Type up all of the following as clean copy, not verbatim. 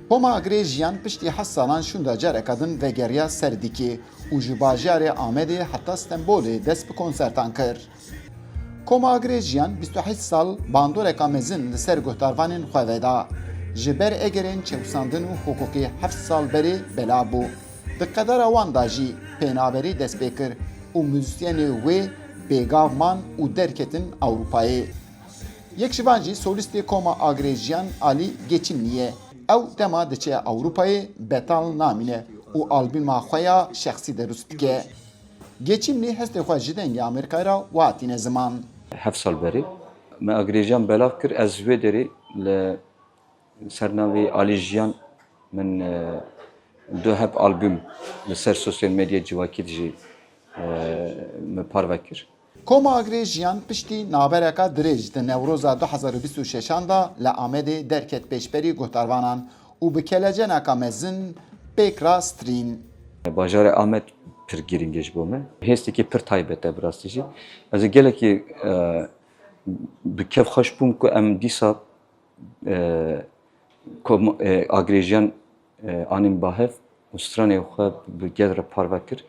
Koma Agrêjiyan piştî hes salan şûnda carekadin vegeriya serdikê û ji bajarê Amedê heta Stenbolê dest bi konsertan kir. Koma Agrêjiyan 28 sal bandoreka mezin li ser guhdarvanên xwe veda. Ji ber egerên çewsandin û hukukê 7 sal berê bela bû. Di qedera wan da jî pênaberî dest pê kir û muzîsyenê wê bêgav man û derketin Ewropayê. Yek ji van jî solîstê Koma Agrêjiyan Alî Geçimlî ye. Ew dema diçe Ewropayê betal namîne û albûma xwe ya şexsî derûst dike. Geçimlî hestê xwe ji dengê Amerîkayê ra watîne ziman. 7 sal berê me Agrêjiyan belav kir ez wê derê li sernavê Alîjiyan min du hep albüm li ser sosyal medya civakî jî me parve kir. Koma Agrêjiyan piştî nabereka dirêj di Newroza 2026 da li Amedê derket pêşberî guhdarvanan û bi keleceneka mezin pêkra strîn. Bajarê Amed pir girîng e ji bo me. Hêstekî pir taybet e bi rastî jî. Ez ê gelekî bi kev xweş bûm ku em dîsa Agrêjiyan anîn bahev û stranê xwe bi gel re parve kir.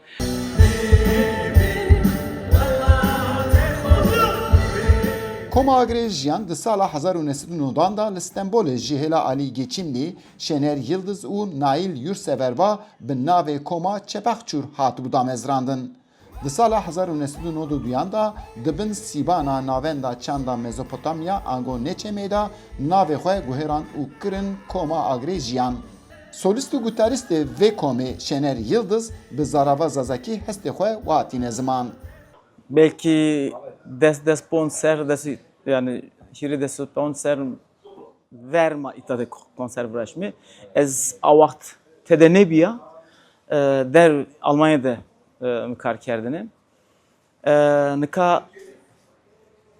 Koma Agrêjiyan di sala 1990 da li Stenbolê ji hêla Alî Geçimlî, Şener Yıldız û Nail Yurtseverva bi navê Koma Çepexçûr hatibû damezrandin. Di sala 1992 da dibin sîbana navenda çanda Mezopotamya ango Neçemê da navê xwe guhêrand û kirin Koma Agrêjiyan. Solîst û gutarîstê vê komê Şener Yıldız bi zarava zazakî hestê xwe watîne ziman. Belki des sponsor yani şiri des sponsor verma itade konser vraşmi ez avakt tedenebiya der Almanya'da mükar kerdini nika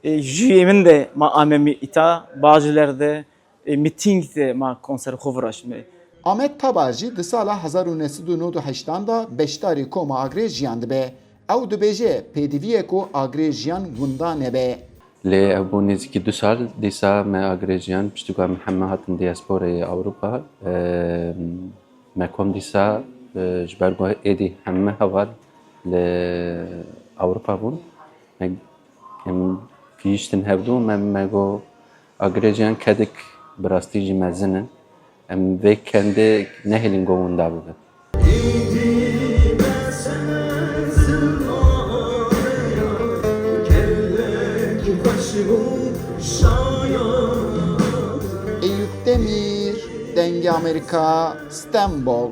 jiyemin de ma amemi ita bazılarda mitingde ma konser kovraşmi. Ahmet Tabarcı di sala 1998 da beşdarî Koma Agrêjiyan dibe. Ew dibêje pêdiviyek ku Agrêjiyan gunda nebe. Lê ew bû nêzîkî 2 sal dîsa me Agrêjiyan piştîka me heme hatin diasporayê Ewropa. Me kom dîsa ji ber ku êdî heme heval li Ewropa bûn. Em gihîştin hevdû me got Agrêjiyan kedek bi rastî jî mezin in. Em vê kendê nehêlin got winda bibe. Eyüp Demir, Denge Amerika, İstanbul.